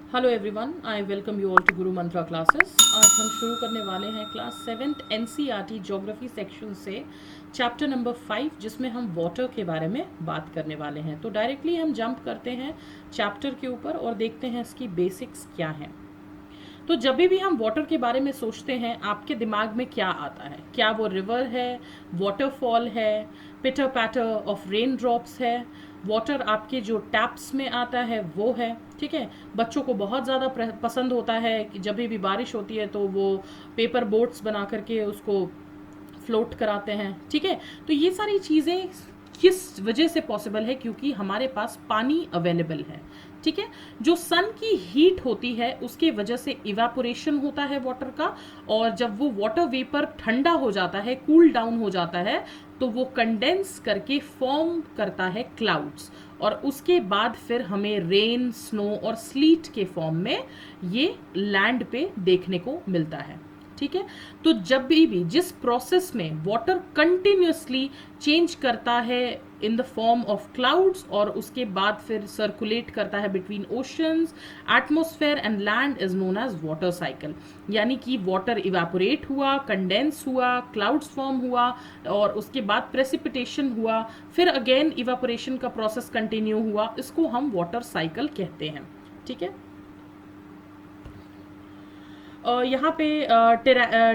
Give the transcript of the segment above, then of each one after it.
Hello everyone, I welcome you all to Guru Mantra classes. आज हम शुरू करने वाले हैं class 7th NCERT geography section से चैप्टर नंबर 5, जिसमें हम वाटर के बारे में बात करने वाले हैं। तो डायरेक्टली हम जंप करते हैं चैप्टर के ऊपर और देखते हैं इसकी बेसिक्स क्या हैं। तो जब भी हम वाटर के बारे में सोचते हैं, आपके दिमाग में क्या आता है? क्या वो रिवर है, वाटरफॉल है, पिटर पैटर ऑफ रेन ड्रॉप्स है, वाटर आपके जो टैप्स में आता है वो है? ठीक है, बच्चों को बहुत ज़्यादा पसंद होता है कि जब भी बारिश होती है तो वो पेपर बोट्स बना करके उसको फ्लोट कराते हैं। ठीक है, तो ये सारी चीज़ें किस वजह से पॉसिबल है? क्योंकि हमारे पास पानी अवेलेबल है। ठीक है, जो सन की हीट होती है उसके वजह से इवेपोरेशन होता है वाटर का, और जब वो वाटर वेपर ठंडा हो जाता है, कूल डाउन हो जाता है, तो वो कंडेंस करके फॉर्म करता है क्लाउड्स, और उसके बाद फिर हमें रेन, स्नो और स्लीट के फॉर्म में ये लैंड पे देखने को मिलता है। ठीक है, तो जब भी जिस प्रोसेस में वाटर कंटिन्यूसली चेंज करता है in the form of clouds, और उसके बाद फिर सर्कुलेट करता है between oceans, atmosphere and land, is known as water cycle. यानी कि वाटर इवेपोरेट हुआ, कंडेंस हुआ, क्लाउड्स फॉर्म हुआ, और उसके बाद प्रेसिपिटेशन हुआ, फिर अगेन इवेपोरेशन का प्रोसेस कंटिन्यू हुआ। इसको हम वाटर साइकिल कहते हैं। ठीक है, यहाँ पे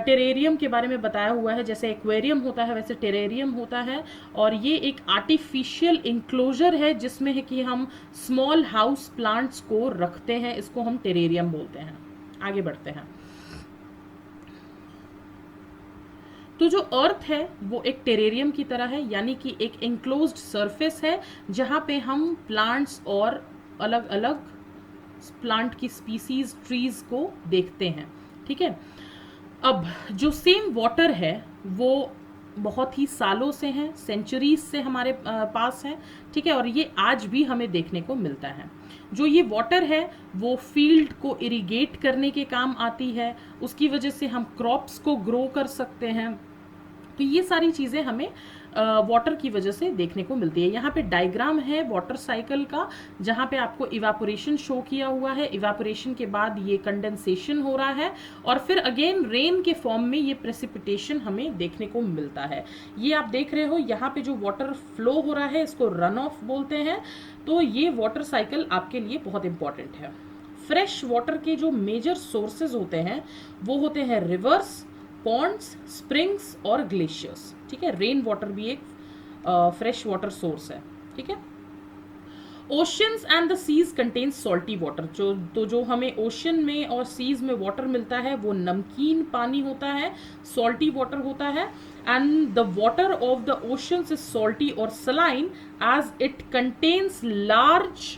टेरेरियम के बारे में बताया हुआ है। जैसे एक्वेरियम होता है वैसे टेरेरियम होता है, और ये एक आर्टिफिशियल इंक्लोजर है जिसमें है कि हम स्मॉल हाउस प्लांट्स को रखते हैं। इसको हम टेरेरियम बोलते हैं। आगे बढ़ते हैं। तो जो अर्थ है वो एक टेरेरियम की तरह है, यानी कि एक इंक्लोज्ड सरफेस है जहां पे हम प्लांट्स और अलग अलग प्लांट की स्पीसीज, ट्रीज को देखते हैं। ठीक है, अब जो सेम वाटर है वो बहुत ही सालों से है, सेंचुरीज से हमारे पास है। ठीक है, और ये आज भी हमें देखने को मिलता है। जो ये वाटर है वो फील्ड को इरिगेट करने के काम आती है, उसकी वजह से हम क्रॉप्स को ग्रो कर सकते हैं। तो ये सारी चीज़ें हमें वाटर की वजह से देखने को मिलती है। यहाँ पे डायग्राम है वाटर साइकिल का, जहाँ पे आपको इवेपोरेशन शो किया हुआ है। इवेपोरेशन के बाद ये कंडेंसेशन हो रहा है, और फिर अगेन रेन के फॉर्म में ये प्रेसिपिटेशन हमें देखने को मिलता है। ये आप देख रहे हो, यहाँ पे जो वाटर फ्लो हो रहा है इसको रन ऑफ बोलते हैं। तो ये वाटर साइकिल आपके लिए बहुत इंपॉर्टेंट है। फ्रेश वाटर के जो मेजर सोर्सेज होते हैं वो होते हैं रिवर्स, पॉन्ड्स, स्प्रिंग्स और ग्लेशियर्स। ठीक है, रेन वाटर भी एक फ्रेश वाटर सोर्स है। ठीक है, oceans and the seas contain salty water. जो हमें ओशन में और सीज में वाटर मिलता है वो नमकीन पानी होता है, सॉल्टी वाटर होता है। And the water of the oceans is salty और saline as it contains large,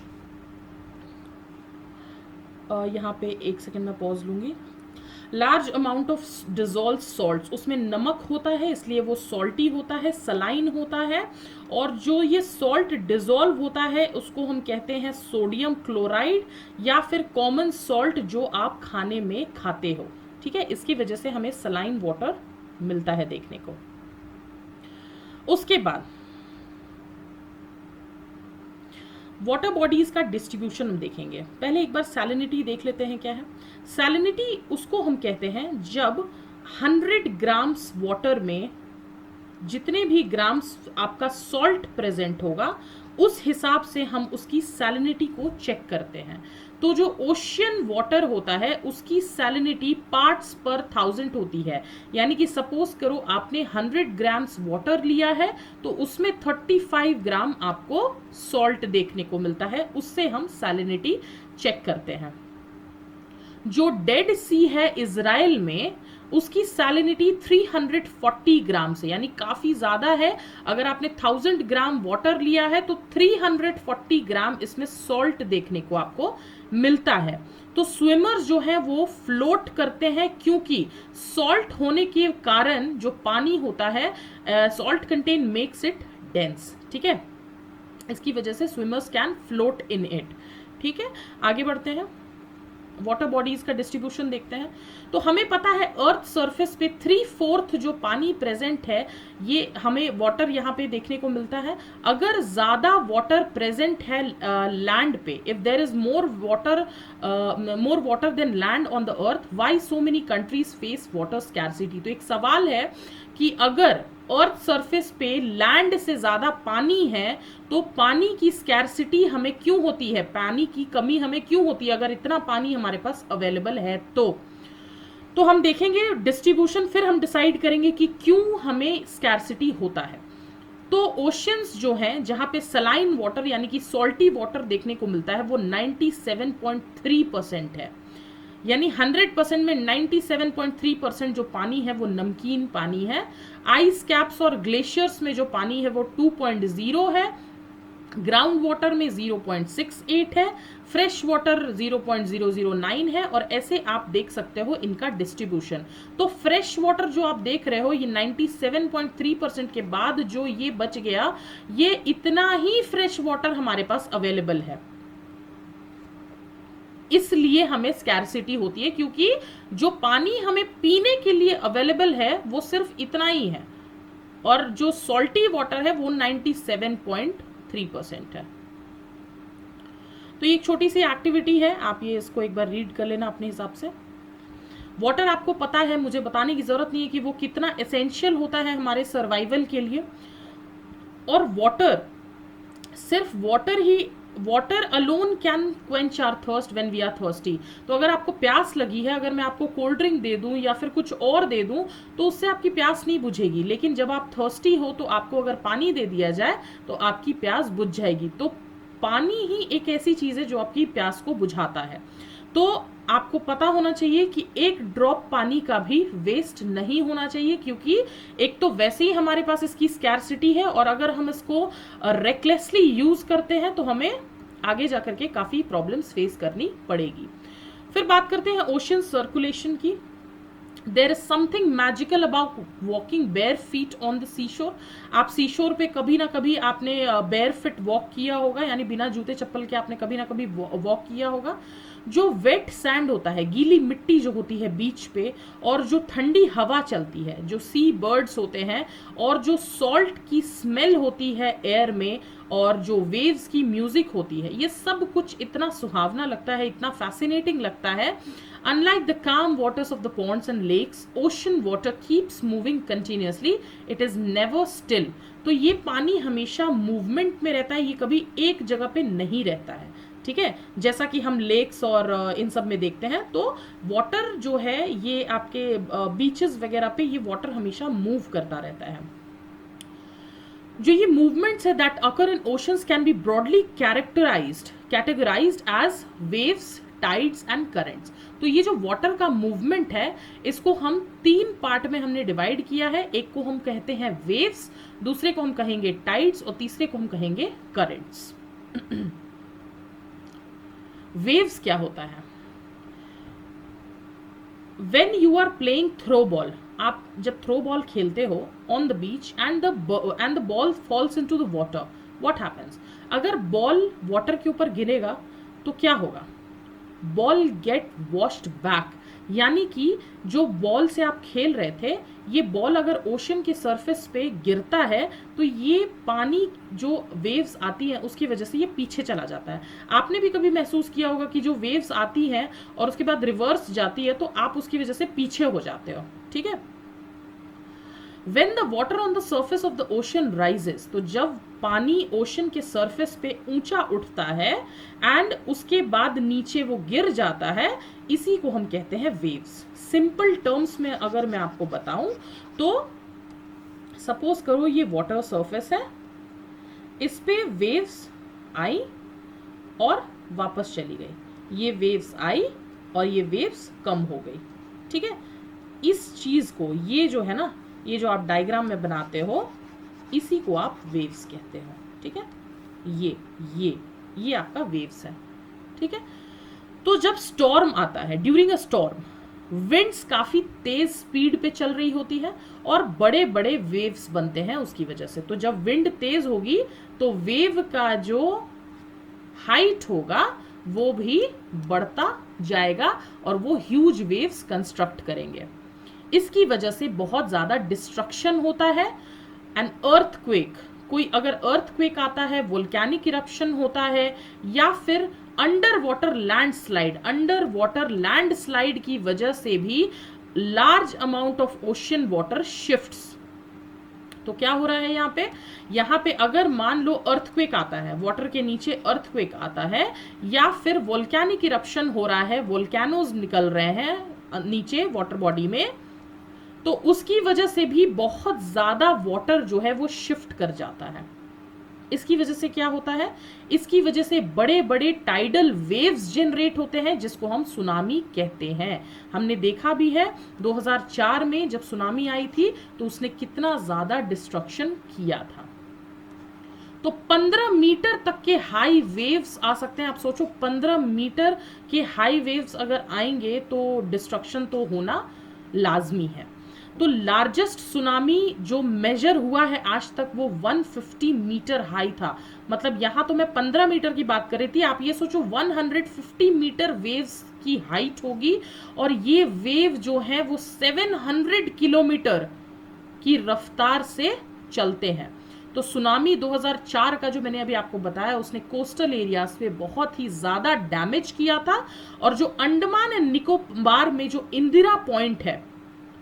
यहाँ पे एक सेकेंड में पॉज लूंगी, large amount of dissolve salt. उसमें नमक होता है इसलिए वो सॉल्टी होता है, सलाइन होता है। और जो ये सॉल्ट डिजोल्व होता है उसको हम कहते हैं सोडियम क्लोराइड, या फिर कॉमन सॉल्ट जो आप खाने में खाते हो। ठीक है, इसकी वजह से हमें सलाइन वाटर मिलता है देखने को। उसके बाद वाटर बॉडीज का डिस्ट्रीब्यूशन हम देखेंगे। पहले एक बार सैलिनिटी देख लेते हैं क्या है। सैलिनिटी उसको हम कहते हैं जब 100 ग्राम्स वाटर में जितने भी ग्राम्स आपका सॉल्ट प्रेजेंट होगा उस हिसाब से हम उसकी सैलिनिटी को चेक करते हैं। तो जो ओशियन वाटर होता है उसकी सैलिनिटी पार्ट्स पर 1000 होती है। यानी कि सपोज करो आपने 100 ग्राम्स वाटर लिया है तो उसमें 35 ग्राम आपको सॉल्ट देखने को मिलता है, उससे हम सैलिनिटी चेक करते हैं। जो डेड सी है इजराइल में, उसकी सैलिनिटी 340 ग्राम से, यानी काफी ज्यादा है। अगर आपने 1000 ग्राम वाटर लिया है तो 340 ग्राम इसमें सॉल्ट देखने को आपको मिलता है। तो स्विमर्स जो हैं वो फ्लोट करते हैं, क्योंकि सॉल्ट होने के कारण जो पानी होता है, salt contain makes it dense. ठीक है, इसकी वजह से swimmers can float in it. ठीक है, आगे बढ़ते हैं। वाटर बॉडीज का डिस्ट्रीब्यूशन देखते हैं तो हमें पता है अर्थ सरफेस पे 3/4 जो पानी प्रेजेंट है, ये हमें वाटर यहाँ पे देखने को मिलता है। अगर ज्यादा वाटर प्रेजेंट है लैंड पे, if there is more water than land on the earth, why so many countries face water scarcity. तो एक सवाल है कि अगर अर्थ सरफेस पे लैंड से ज्यादा पानी है तो पानी की स्कैर्सिटी हमें क्यों होती है, पानी की कमी हमें क्यों होती है अगर इतना पानी हमारे पास अवेलेबल है। तो हम देखेंगे डिस्ट्रीब्यूशन, फिर हम डिसाइड करेंगे कि क्यों हमें स्कैर्सिटी होता है। तो ओशियंस जो हैं जहां पे सलाइन वाटर यानी कि सॉल्टी वाटर देखने को मिलता है वो 97.3% है, यानी 100% में 97.3% जो पानी है वो नमकीन पानी है। आइस कैप्स और ग्लेशियर्स में जो पानी है वो 2.0 है, ग्राउंड वाटर में 0.68 है, फ्रेश वाटर 0.009 है, और ऐसे आप देख सकते हो इनका डिस्ट्रीब्यूशन। तो फ्रेश वाटर जो आप देख रहे हो ये 97.3% के बाद जो ये बच गया, ये इतना ही फ्रेश वाटर हमारे पास अवेलेबल है, इसलिए हमें स्कैर्सिटी होती है, क्योंकि जो पानी हमें पीने के लिए अवेलेबल है वो सिर्फ इतना ही है, और जो सॉल्टी वाटर है वो 97.3% है। तो ये एक छोटी सी एक्टिविटी है, आप ये इसको एक बार रीड कर लेना अपने हिसाब से। वाटर आपको पता है, मुझे बताने की जरूरत नहीं है कि वो कितना एसेंशियल होता है हमारे सर्वाइवल के लिए, और वाटर, सिर्फ water alone can quench our thirst when we are thirsty. तो अगर आपको प्यास लगी है, अगर मैं आपको कोल्ड ड्रिंक दे दूं या फिर कुछ और दे दूं तो उससे आपकी प्यास नहीं बुझेगी, लेकिन जब आप थर्स्टी हो तो आपको अगर पानी दे दिया जाए तो आपकी प्यास बुझ जाएगी। तो पानी ही एक ऐसी चीज है जो आपकी प्यास को बुझाता है। तो आपको पता होना चाहिए कि एक ड्रॉप पानी का भी वेस्ट नहीं होना चाहिए, क्योंकि एक तो वैसे ही हमारे पास इसकी स्कैर्सिटी है, और अगर हम इसको रेकलेसली यूज करते हैं तो हमें आगे जाकर के काफी प्रॉब्लम्स फेस करनी पड़ेगी। फिर बात करते हैं ओशन सर्कुलेशन की। There is something magical about walking bare feet on the sea shore. आप सी शोर पे कभी ना कभी आपने बेयर फिट वॉक किया होगा, यानी बिना जूते चप्पल के आपने कभी ना कभी वॉक किया होगा। जो वेट सैंड होता है, गीली मिट्टी जो होती है बीच पे, और जो ठंडी हवा चलती है, जो सी बर्ड्स होते हैं, और जो सॉल्ट की स्मेल होती है एयर में, और जो वेव्स की म्यूजिक होती है, ये सब कुछ इतना सुहावना लगता है, इतना फैसिनेटिंग लगता है। Unlike the calm waters of the ponds and lakes, ocean water keeps moving continuously. It is never still. तो ये पानी हमेशा मूवमेंट में रहता है, ये कभी एक जगह पे नहीं रहता है, ठीक है, जैसा कि हम लेक्स और इन सब में देखते हैं। तो वाटर जो है ये आपके बीचेस वगैरह पे ये वाटर हमेशा मूव करता रहता है। जो ये मूवमेंट्स है that occur in oceans can be broadly categorized as waves, tides and currents. तो ये जो वाटर का मूवमेंट है इसको हम 3 पार्ट में हमने डिवाइड किया है। एक को हम कहते हैं वेव्स, दूसरे को हम कहेंगे टाइड्स, और तीसरे को हम कहेंगे करंट्स। वेव्स क्या होता है? When you are playing throw ball, आप जब थ्रो बॉल खेलते हो on the beach and the ball falls into the water, what happens? अगर बॉल वाटर के ऊपर गिरेगा तो क्या होगा? बॉल गेट वॉश्ड बैक, यानी कि जो बॉल से आप खेल रहे थे, ये बॉल अगर ओशन के सरफेस पे गिरता है तो ये पानी जो वेव्स आती हैं उसकी वजह से ये पीछे चला जाता है। आपने भी कभी महसूस किया होगा कि जो वेव्स आती हैं और उसके बाद रिवर्स जाती है तो आप उसकी वजह से पीछे हो जाते हो, ठीक है। When the water on the surface of the ocean rises, तो जब पानी ओशन के सरफेस पे ऊंचा उठता है एंड उसके बाद नीचे वो गिर जाता है, इसी को हम कहते हैं वेव्स। सिंपल टर्म्स में अगर मैं आपको बताऊं तो सपोज करो ये वाटर सरफेस है, इस पे वेव्स आई और वापस चली गई, ये वेव्स आई और ये वेव्स कम हो गई, ठीक है। इस चीज को, ये जो है ना, ये जो आप डायग्राम में बनाते हो, इसी को आप वेव्स कहते हो, ठीक है। ये आपका वेव्स है, ठीक है। तो जब स्टॉर्म आता है, ड्यूरिंग अ स्टॉर्म विंड्स काफी तेज स्पीड पे चल रही होती है और बड़े बड़े वेव्स बनते हैं उसकी वजह से। तो जब विंड तेज होगी तो वेव का जो हाइट होगा वो भी बढ़ता जाएगा और वो ह्यूज वेव्स कंस्ट्रक्ट करेंगे। इसकी वजह से बहुत ज़्यादा डिस्ट्रक्शन होता है। एन अर्थक्वेक, कोई अगर अर्थक्वेक आता है, वोल्केनिक इरप्शन होता है, या फिर अंडर वाटर लैंडस्लाइड की वजह से भी large amount of ocean water shifts. तो क्या हो रहा है यहाँ पे अगर मान लो अर्थक्वेक आता है, वाटर के नीचे अर्थक्वेक आता है, या फिर वोल्केनिक इरप्शन हो रहा है, वोल्केनोज निकल रहे हैं नीचे वाटर बॉडी में, तो उसकी वजह से भी बहुत ज्यादा वाटर जो है वो शिफ्ट कर जाता है। इसकी वजह से क्या होता है, इसकी वजह से बड़े बड़े टाइडल वेव्स जनरेट होते हैं, जिसको हम सुनामी कहते हैं। हमने देखा भी है 2004 में जब सुनामी आई थी तो उसने कितना ज्यादा डिस्ट्रक्शन किया था। तो 15 मीटर तक के हाई वेव्स आ सकते हैं। आप सोचो 15 मीटर के हाई वेव्स अगर आएंगे तो डिस्ट्रक्शन तो होना लाजमी है। तो लार्जेस्ट सुनामी जो मेजर हुआ है आज तक वो 150 मीटर हाई था। मतलब यहां तो मैं 15 मीटर की बात कर रही थी, आप ये सोचो 150 मीटर वेव्स की हाइट होगी, और ये वेव जो है वो 700 किलोमीटर की रफ्तार से चलते हैं। तो सुनामी 2004 का जो मैंने अभी आपको बताया, उसने कोस्टल एरियाज पे बहुत ही ज्यादा डैमेज किया था। और जो अंडमान एंड निकोबार में जो इंदिरा पॉइंट है,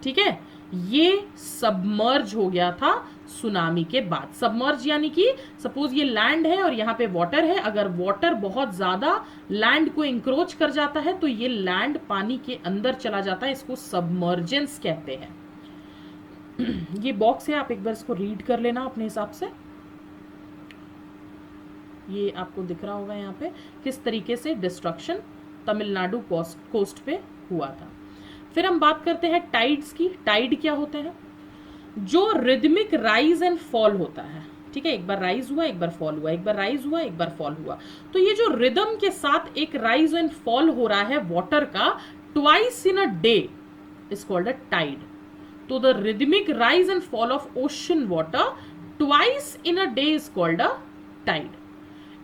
ठीक है, ये सबमर्ज हो गया था सुनामी के बाद। सबमर्ज यानी कि सपोज ये लैंड है और यहाँ पे वाटर है, अगर वाटर बहुत ज्यादा लैंड को इंक्रोच कर जाता है तो ये लैंड पानी के अंदर चला जाता है, इसको सबमर्जेंस कहते हैं। ये बॉक्स है, आप एक बार इसको रीड कर लेना अपने हिसाब से। ये आपको दिख रहा होगा यहाँ पे किस तरीके से डिस्ट्रक्शन तमिलनाडु कोस्ट पे हुआ था। फिर हम बात करते हैं टाइड्स की। टाइड क्या होते हैं? जो रिदमिक राइज एंड फॉल होता है, ठीक है, एक बार राइज हुआ, एक बार फॉल हुआ, एक बार राइज हुआ, एक बार फॉल हुआ, तो ये जो रिदम के साथ एक राइज एंड फॉल हो रहा है वाटर का twice in a day is called a tide. तो the rhythmic rise and fall of ocean water twice in a day is called a tide.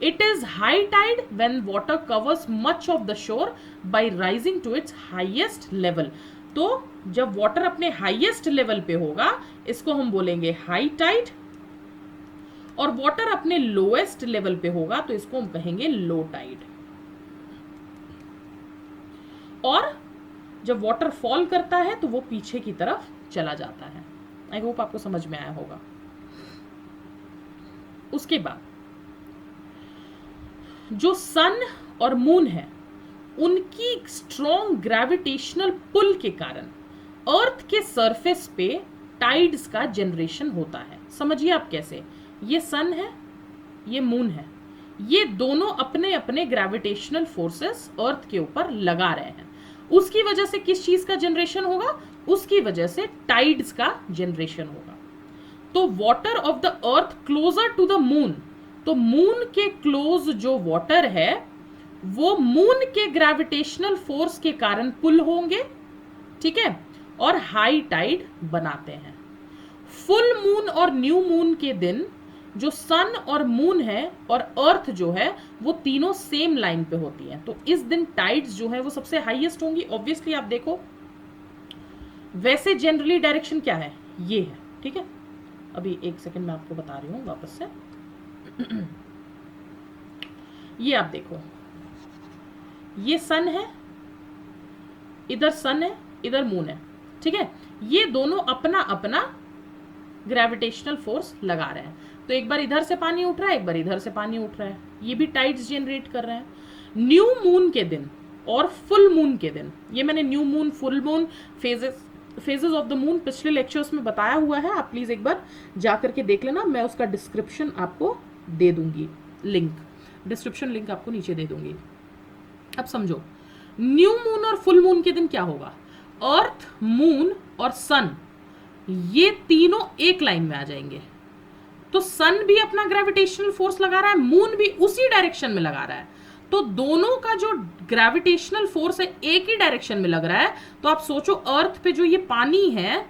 It is high tide when water covers much of the shore by rising to its highest level. तो जब water अपने highest level पे होगा इसको हम बोलेंगे high Tide, और water अपने लोएस्ट लेवल पे होगा तो इसको हम कहेंगे लो टाइड. और जब वाटर फॉल करता है तो वो पीछे की तरफ चला जाता है. आई होप आपको समझ में आया होगा. उसके बाद जो सन और मून है उनकी स्ट्रॉन्ग ग्रेविटेशनल पुल के कारण अर्थ के सरफेस पे टाइड्स का जनरेशन होता है. समझिए आप कैसे. ये सन है, ये मून है, ये दोनों अपने अपने ग्रेविटेशनल फोर्सेस अर्थ के ऊपर लगा रहे हैं. उसकी वजह से किस चीज का जनरेशन होगा? उसकी वजह से टाइड्स का जनरेशन होगा. तो water of the earth closer to the moon, तो मून के क्लोज जो वाटर है वो मून के ग्रेविटेशनल फोर्स के कारण पुल होंगे, ठीक है, और हाई टाइड बनाते हैं. फुल मून और न्यू मून के दिन जो सन और मून है और अर्थ जो है वो तीनों सेम लाइन पे होती हैं. तो इस दिन टाइड्स जो है वो सबसे हाईएस्ट होंगी. ऑब्वियसली आप देखो वैसे जनरली डायरेक्शन क्या है, ये है, ठीक है. अभी एक सेकंड मैं आपको बता रही हूं वापस से. ये आप देखो, ये सन है, इधर सन है, इधर मून है, ठीक है. ये दोनों अपना अपना ग्रेविटेशनल फोर्स लगा रहे हैं. तो एक बार इधर से पानी उठ रहा है, एक बार इधर से पानी उठ रहा है. ये भी टाइड्स जनरेट कर रहे हैं. न्यू मून के दिन और फुल मून के दिन, ये मैंने new moon full moon phases of the moon पिछले लेक्चर्स में बताया हुआ है. आप प्लीज एक बार जा करके देख लेना. मैं उसका डिस्क्रिप्शन आपको दे दूंगी, लिंक, डिस्क्रिप्शन लिंक आपको नीचे दे दूंगी. अब समझो, न्यू मून और फुल मून के दिन क्या होगा? अर्थ, मून और सन ये तीनों एक लाइन में आ जाएंगे. तो सन भी अपना ग्रेविटेशनल फोर्स लगा रहा है, मून भी उसी डायरेक्शन में लगा रहा है. तो दोनों का जो ग्रेविटेशनल फोर्स है एक ही डायरेक्शन में लग रहा है. तो आप सोचो अर्थ पे जो ये पानी है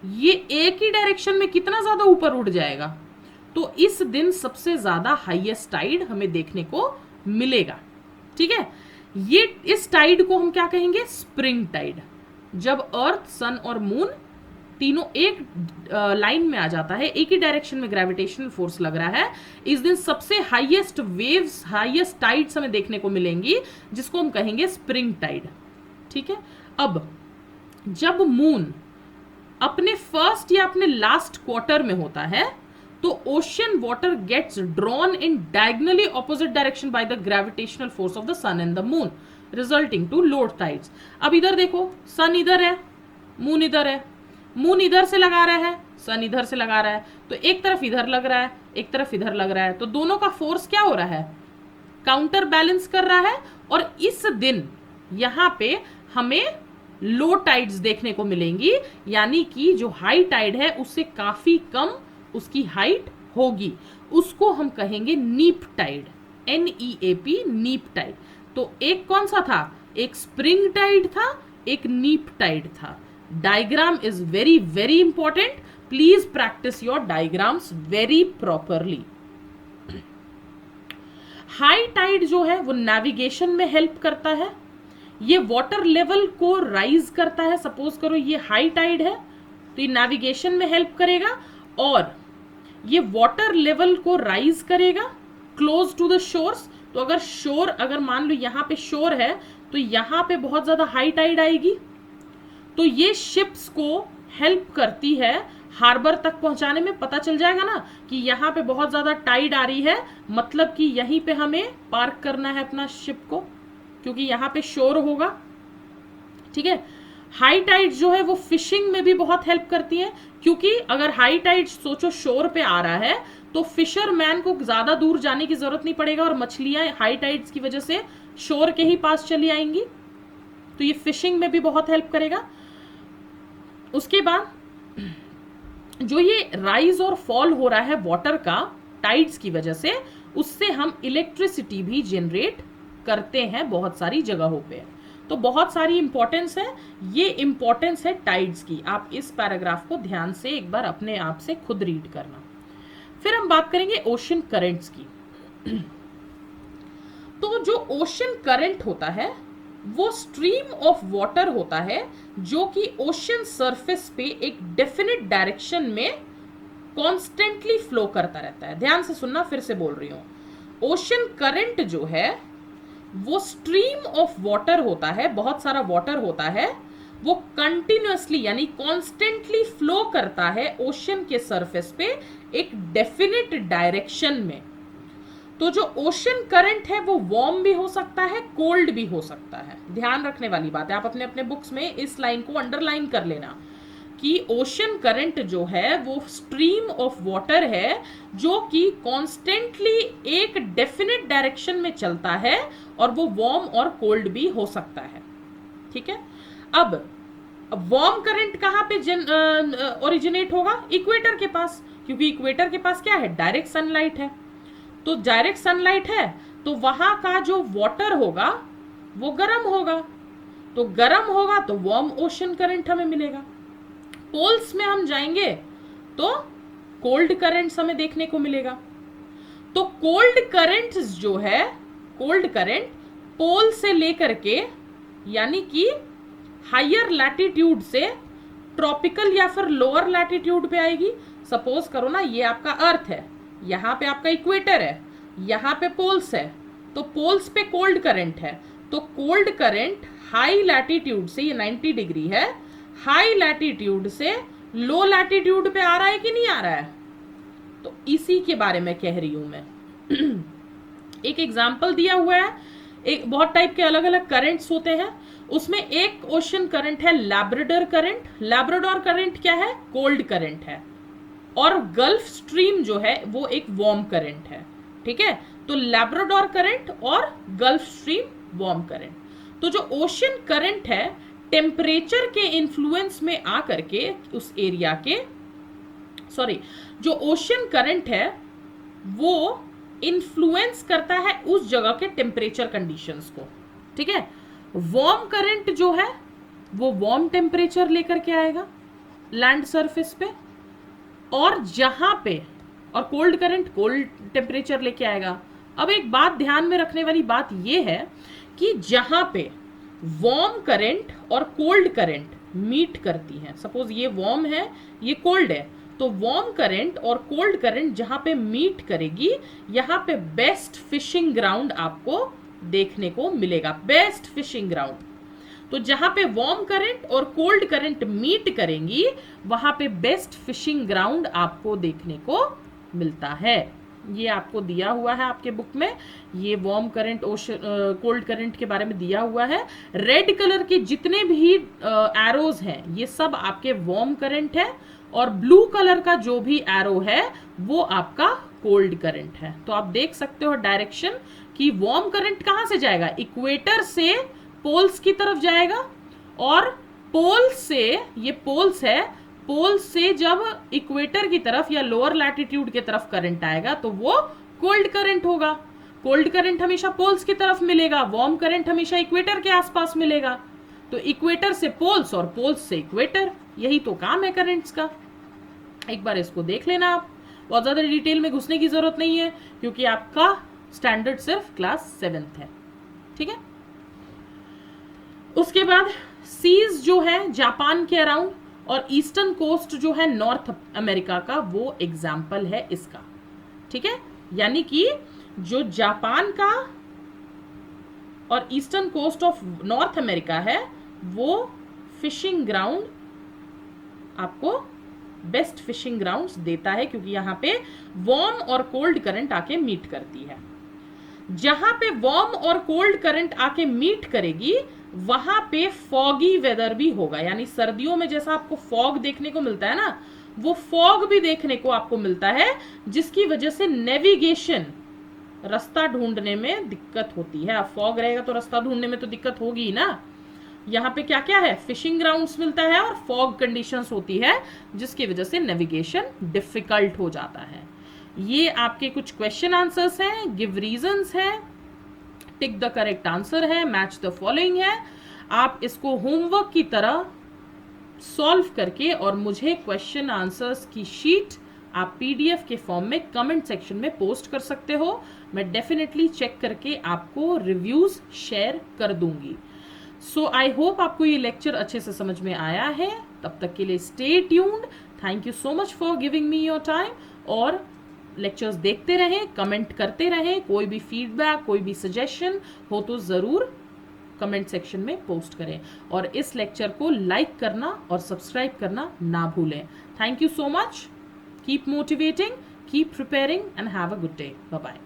ये एक ही डायरेक्शन में कितना ज्यादा ऊपर उड़ जाएगा. तो इस दिन सबसे ज्यादा हाईएस्ट टाइड हमें देखने को मिलेगा. ठीक है, ये इस टाइड को हम क्या कहेंगे, स्प्रिंग टाइड। जब अर्थ, सन और मून तीनों एक लाइन में आ जाता है, एक ही डायरेक्शन में ग्रेविटेशनल फोर्स लग रहा है, इस दिन सबसे हाईएस्ट वेव्स, हाईएस्ट टाइड्स हमें देखने को मिलेंगी, जिसको हम कहेंगे स्प्रिंग टाइड। ठीक है, अब जब मून अपने फर्स्ट या अपने लास्ट क्वार्टर में होता है तो ocean water gets drawn in diagonally opposite direction by the gravitational force of the sun and the moon, resulting to low tides. अब इधर देखो, सन इधर है, मून इधर है, मून इधर से लगा रहा है, सन इधर से लगा रहा है, तो एक तरफ इधर लग रहा है, एक तरफ इधर लग रहा है, तो दोनों का फोर्स क्या हो रहा है, काउंटर बैलेंस कर रहा है। और इस दिन यहां पे हमें लो टाइड्स देखने को मिलेंगी, यानी कि जो हाई टाइड है उससे काफी कम उसकी हाइट होगी, उसको हम कहेंगे नीप टाइड, NEAP, नीप टाइड। तो एक कौन सा था, एक स्प्रिंग टाइड था, एक नीप टाइड था। Diagram is very very important, please practice your diagrams very properly. High tide जो है वो नेविगेशन में हेल्प करता है, ये वाटर लेवल को राइज करता है। सपोज करो ये हाई टाइड है तो ये नेविगेशन में हेल्प करेगा, और ये वाटर लेवल को राइज करेगा क्लोज टू द शोर्स। तो अगर शोर, अगर मान लो यहाँ पे शोर है तो यहाँ पे बहुत ज्यादा हाई टाइड आएगी, तो ये शिप्स को हेल्प करती है हार्बर तक पहुंचाने में। पता चल जाएगा ना कि यहाँ पे बहुत ज्यादा टाइड आ रही है, मतलब कि यहीं पे हमें पार्क करना है अपना शिप को, क्योंकि यहाँ पे शोर होगा। ठीक है, हाई टाइड जो है वो फिशिंग में भी बहुत हेल्प करती है, क्योंकि अगर हाई टाइड सोचो शोर पे आ रहा है तो फिशरमैन को ज्यादा दूर जाने की जरूरत नहीं पड़ेगा, और मछलियां हाई टाइड्स की वजह से शोर के ही पास चली आएंगी, तो ये फिशिंग में भी बहुत हेल्प करेगा। उसके बाद जो ये राइज और फॉल हो रहा है वाटर का टाइड्स की वजह से, उससे हम इलेक्ट्रिसिटी भी जनरेट करते हैं बहुत सारी जगहों पे। तो बहुत सारी इंपॉर्टेंस है, ये इंपॉर्टेंस है टाइड्स की। आप इस पैराग्राफ को ध्यान से एक बार अपने आप से खुद रीड करना। फिर हम बात करेंगे ओशन करंट्स की। तो जो ओशन करंट होता है वो स्ट्रीम ऑफ वाटर होता है जो कि ओशन सरफेस पे एक डेफिनेट डायरेक्शन में कॉन्स्टेंटली फ्लो करता रहता है। ध्यान से सुनना, फिर से बोल रही हूं, ओशन करंट जो है वो स्ट्रीम ऑफ वाटर होता है, बहुत सारा वाटर होता है, वो कंटिन्यूअसली यानी कॉन्स्टेंटली फ्लो करता है ओशन के सरफेस पे एक डेफिनेट डायरेक्शन में। तो जो ओशन करंट है वो वार्म भी हो सकता है, कोल्ड भी हो सकता है। ध्यान रखने वाली बात है, आप अपने अपने बुक्स में इस लाइन को अंडरलाइन कर लेना कि ओशन करंट जो है वो स्ट्रीम ऑफ वाटर है जो कि कॉन्स्टेंटली एक डेफिनेट डायरेक्शन में चलता है, और वो वार्म और कोल्ड भी हो सकता है। ठीक है, अब वार्म करंट कहां पे ओरिजिनेट होगा, इक्वेटर के पास, क्योंकि इक्वेटर के पास क्या है, डायरेक्ट सनलाइट है। तो डायरेक्ट सनलाइट है तो वहां का जो वाटर होगा वो गर्म होगा, तो गर्म होगा तो वार्म ओशन करंट हमें मिलेगा। पोल्स में हम जाएंगे तो कोल्ड करंट्स हमें देखने को मिलेगा। तो कोल्ड करंट्स जो है, कोल्ड करंट पोल से लेकर के यानी कि हायर लैटिट्यूड से ट्रॉपिकल या फिर लोअर लैटिट्यूड पे आएगी। सपोज करो ना ये आपका अर्थ है, यहाँ पे आपका इक्वेटर है, यहाँ पे पोल्स है, तो पोल्स पे कोल्ड करंट है, तो कोल्ड करंट हाई लैटिट्यूड से, ये 90 डिग्री है, हाई लैटिट्यूड से लो लैटिट्यूड पे आ रहा है कि नहीं आ रहा है, तो इसी के बारे में कह रही हूं मैं। एक एग्जाम्पल दिया हुआ है, एक बहुत टाइप के अलग अलग करंट्स होते हैं, उसमें एक ओशन करंट है लैब्राडोर करंट। लैब्राडोर करंट क्या है, कोल्ड करंट है, और गल्फ स्ट्रीम जो है वो एक वार्म करंट है। ठीक है, तो लैब्राडोर करंट और गल्फ स्ट्रीम वार्म करंट। तो जो ओशन करंट है टेम्परेचर के इन्फ्लुएंस में आकर के उस एरिया के, सॉरी, जो ओशन करंट है वो इन्फ्लुएंस करता है उस जगह के टेम्परेचर कंडीशंस को। ठीक है, वार्म करंट जो है वो वार्म टेम्परेचर लेकर के आएगा लैंड सरफेस पे, और जहां पे, और कोल्ड करंट कोल्ड टेम्परेचर लेके आएगा। अब एक बात ध्यान में रखने वाली बात यह है कि जहां पे वार्म करंट और कोल्ड करंट मीट करती हैं, सपोज ये वार्म है ये कोल्ड है, तो वार्म करंट और कोल्ड करंट जहां पे मीट करेगी, यहां पे बेस्ट फिशिंग ग्राउंड आपको देखने को मिलेगा, बेस्ट फिशिंग ग्राउंड। तो जहां पे वार्म करंट और कोल्ड करंट मीट करेंगी, वहां पे बेस्ट फिशिंग ग्राउंड आपको देखने को मिलता है। ये आपको दिया हुआ है आपके बुक में, ये वार्म करंट कोल्ड करंट के बारे में दिया हुआ है। रेड कलर के जितने भी एरोज हैं ये सब आपके वार्म करंट है, और ब्लू कलर का जो भी एरो है वो आपका कोल्ड करंट है। तो आप देख सकते हो डायरेक्शन कि वार्म करंट कहां से जाएगा, इक्वेटर से पोल्स की तरफ जाएगा, और पोल से, ये पोल्स है, पोल से जब इक्वेटर की तरफ या लोअर लैटिट्यूड की तरफ करंट आएगा तो वो कोल्ड करंट होगा। कोल्ड करंट हमेशा पोल्स की तरफ मिलेगा, वार्म करंट हमेशा इक्वेटर के आसपास मिलेगा। तो इक्वेटर से पोल्स और पोल्स से इक्वेटर, यही तो काम है करंट्स का। एक बार इसको देख लेना आप, बहुत ज्यादा डिटेल में घुसने की जरूरत नहीं है क्योंकि आपका स्टैंडर्ड सिर्फ क्लास 7th है, ठीक है। उसके बाद सीज जो है जापान के अराउंड, और ईस्टर्न कोस्ट जो है नॉर्थ अमेरिका का, वो एग्जाम्पल है इसका, ठीक है। यानी कि जो जापान का और eastern coast of North America है वो फिशिंग ग्राउंड आपको बेस्ट फिशिंग ग्राउंड्स देता है, क्योंकि यहां पे वार्म और कोल्ड करंट आके मीट करती है। जहां पे वार्म और कोल्ड करंट आके मीट करेगी वहां पे फॉगी वेदर भी होगा, यानी सर्दियों में जैसा आपको फॉग देखने को मिलता है ना, वो फॉग भी देखने को आपको मिलता है, जिसकी वजह से नेविगेशन, रास्ता ढूंढने में दिक्कत होती है। अब फॉग रहेगा तो रास्ता ढूंढने में तो दिक्कत होगी ना। यहाँ पे क्या क्या है, फिशिंग ग्राउंड्स मिलता है और फॉग कंडीशंस होती है, जिसकी वजह से नेविगेशन डिफिकल्ट हो जाता है। ये आपके कुछ क्वेश्चन आंसर्स हैं, गिव रीजंस है, टिक द करेक्ट आंसर है, मैच द फॉलोइंग है। आप इसको होमवर्क की तरह सॉल्व करके और मुझे क्वेश्चन आंसर्स की शीट आप पीडीएफ के फॉर्म में कमेंट सेक्शन में पोस्ट कर सकते हो। मैं डेफिनेटली चेक करके आपको रिव्यूज शेयर कर दूंगी। सो आई होप आपको ये लेक्चर अच्छे से समझ में आया है। तब तक के लिए stay tuned. Thank you so much for giving me your time, और लेक्चर्स देखते रहें, कमेंट करते रहें। कोई भी फीडबैक, कोई भी सजेशन हो तो ज़रूर कमेंट सेक्शन में पोस्ट करें, और इस लेक्चर को लाइक करना और सब्सक्राइब करना ना भूलें। Thank you so much. Keep motivating, keep preparing and have a good day. Bye bye.